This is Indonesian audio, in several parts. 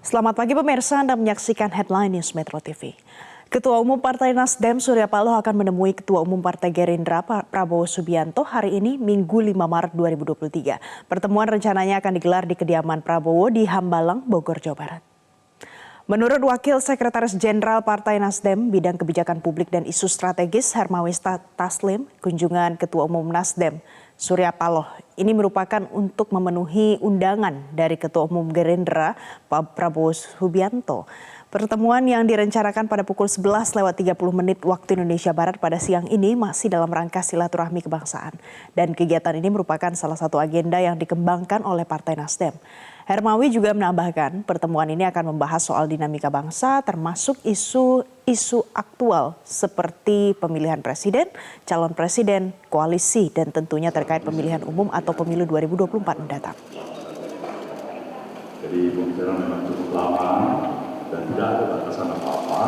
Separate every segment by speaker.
Speaker 1: Selamat pagi pemirsa, Anda menyaksikan Headline News Metro TV. Ketua Umum Partai Nasdem Surya Paloh akan menemui Ketua Umum Partai Gerindra Prabowo Subianto hari ini Minggu 5 Maret 2023. Pertemuan rencananya akan digelar di kediaman Prabowo di Hambalang, Bogor, Jawa Barat. Menurut Wakil Sekretaris Jenderal Partai Nasdem Bidang Kebijakan Publik dan Isu Strategis Hermawi Taslim, kunjungan Ketua Umum Nasdem Surya Paloh ini merupakan untuk memenuhi undangan dari Ketua Umum Gerindra Prabowo Subianto. Pertemuan yang direncanakan pada pukul 11:30 waktu Indonesia Barat pada siang ini masih dalam rangka silaturahmi kebangsaan. Dan kegiatan ini merupakan salah satu agenda yang dikembangkan oleh Partai Nasdem. Hermawi juga menambahkan pertemuan ini akan membahas soal dinamika bangsa termasuk isu aktual seperti pemilihan presiden, calon presiden, koalisi, dan tentunya terkait pemilihan umum atau pemilu 2024 mendatang.
Speaker 2: Jadi pembicaraan memang cukup lama dan tidak ada batasan apa-apa.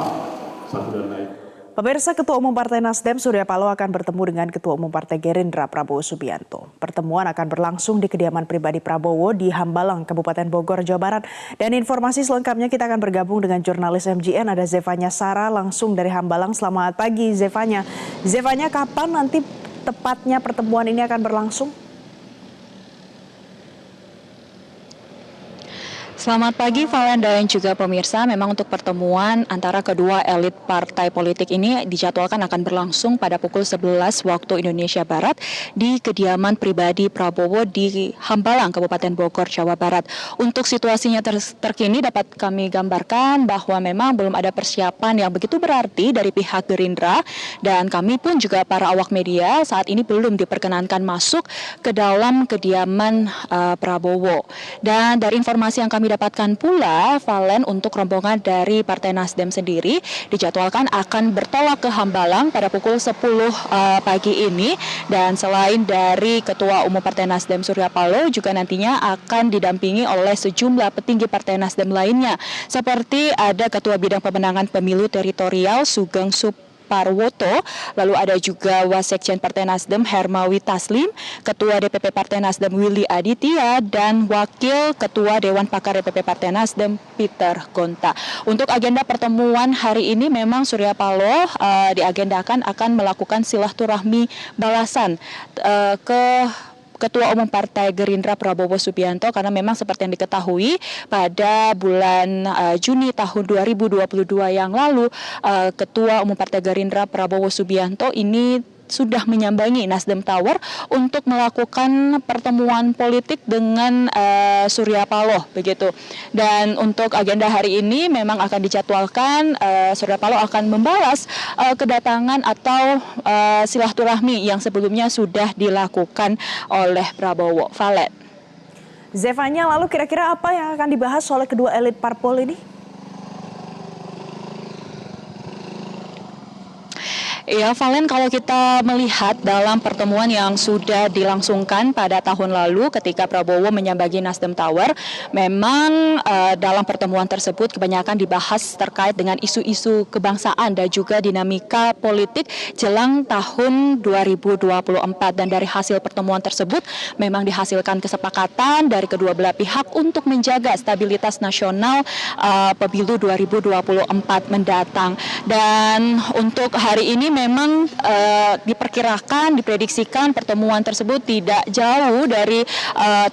Speaker 2: Satu dan lain.
Speaker 1: Pemirsa, Ketua Umum Partai Nasdem Surya Paloh akan bertemu dengan Ketua Umum Partai Gerindra Prabowo Subianto. Pertemuan akan berlangsung di kediaman pribadi Prabowo di Hambalang, Kabupaten Bogor, Jawa Barat. Dan informasi selengkapnya kita akan bergabung dengan jurnalis MGN, ada Zevanya Sara langsung dari Hambalang. Selamat pagi Zevanya. Zevanya, kapan nanti tepatnya pertemuan ini akan berlangsung?
Speaker 3: Selamat pagi Valen dan juga pemirsa. Memang untuk pertemuan antara kedua elit partai politik ini dijadwalkan akan berlangsung pada pukul 11 waktu Indonesia Barat di kediaman pribadi Prabowo di Hambalang, Kabupaten Bogor, Jawa Barat. Untuk situasinya terkini dapat kami gambarkan bahwa memang belum ada persiapan yang begitu berarti dari pihak Gerindra, dan kami pun juga para awak media saat ini belum diperkenankan masuk ke dalam kediaman Prabowo. Dan dari informasi yang kami dapatkan pula, Valen, untuk rombongan dari Partai Nasdem sendiri dijadwalkan akan bertolak ke Hambalang pada pukul 10 pagi ini. Dan selain dari Ketua Umum Partai Nasdem Surya Paloh, juga nantinya akan didampingi oleh sejumlah petinggi Partai Nasdem lainnya, seperti ada Ketua Bidang Pemenangan Pemilu Teritorial Sugeng Parwoto, lalu ada juga Wasekjen Partai Nasdem Hermawi Taslim, Ketua DPP Partai Nasdem Willy Aditya, dan Wakil Ketua Dewan Pakar DPP Partai Nasdem Peter Gonta. Untuk agenda pertemuan hari ini memang Surya Paloh diagendakan akan melakukan silaturahmi balasan ke Ketua Umum Partai Gerindra Prabowo Subianto, karena memang seperti yang diketahui pada bulan Juni tahun 2022 yang lalu, Ketua Umum Partai Gerindra Prabowo Subianto ini sudah menyambangi Nasdem Tower untuk melakukan pertemuan politik dengan Surya Paloh begitu. Dan untuk agenda hari ini memang akan dijadwalkan Surya Paloh akan membalas kedatangan atau silaturahmi yang sebelumnya sudah dilakukan oleh Prabowo. Valen.
Speaker 1: Zevanya, lalu kira-kira apa yang akan dibahas oleh kedua elit parpol ini?
Speaker 3: Ya, Valen, kalau kita melihat dalam pertemuan yang sudah dilangsungkan pada tahun lalu ketika Prabowo menyambangi Nasdem Tower, memang dalam pertemuan tersebut kebanyakan dibahas terkait dengan isu-isu kebangsaan dan juga dinamika politik jelang tahun 2024. Dan dari hasil pertemuan tersebut memang dihasilkan kesepakatan dari kedua belah pihak untuk menjaga stabilitas nasional pemilu 2024 mendatang. Dan untuk hari ini memang diprediksikan pertemuan tersebut tidak jauh dari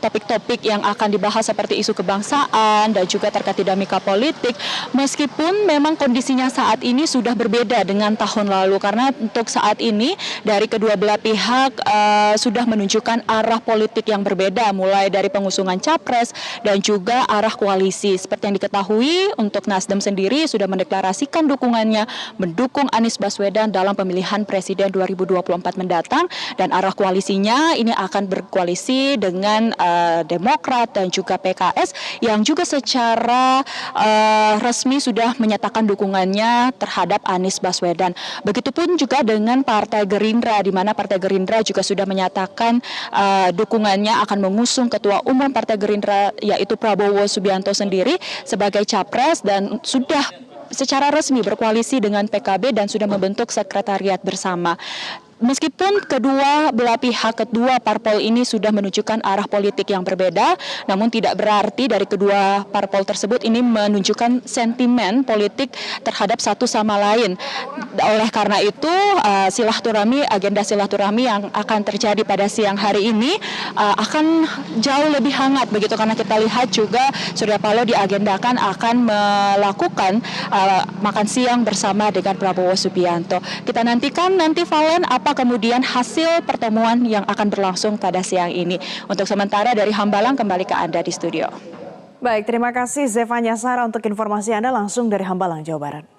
Speaker 3: topik-topik yang akan dibahas seperti isu kebangsaan dan juga terkait dinamika politik, meskipun memang kondisinya saat ini sudah berbeda dengan tahun lalu, karena untuk saat ini dari kedua belah pihak sudah menunjukkan arah politik yang berbeda, mulai dari pengusungan capres dan juga arah koalisi. Seperti yang diketahui, untuk Nasdem sendiri sudah mendeklarasikan dukungannya mendukung Anies Baswedan dalam pemilihan presiden 2024 mendatang, dan arah koalisinya ini akan berkoalisi dengan Demokrat dan juga PKS yang juga secara resmi sudah menyatakan dukungannya terhadap Anies Baswedan. Begitupun juga dengan Partai Gerindra, di mana Partai Gerindra juga sudah menyatakan dukungannya akan mengusung Ketua Umum Partai Gerindra yaitu Prabowo Subianto sendiri sebagai capres, dan sudah secara resmi berkoalisi dengan PKB dan sudah membentuk sekretariat bersama. Meskipun kedua belah pihak, kedua parpol ini sudah menunjukkan arah politik yang berbeda, namun tidak berarti dari kedua parpol tersebut ini menunjukkan sentimen politik terhadap satu sama lain. Oleh karena itu, agenda silaturahmi yang akan terjadi pada siang hari ini akan jauh lebih hangat begitu, karena kita lihat juga Surya Paloh diagendakan akan melakukan makan siang bersama dengan Prabowo Subianto. Kita nantikan nanti, Valen, apa kemudian hasil pertemuan yang akan berlangsung pada siang ini. Untuk sementara dari Hambalang kembali ke Anda di studio.
Speaker 1: Baik, terima kasih Zevanya Sara untuk informasi Anda langsung dari Hambalang, Jawa Barat.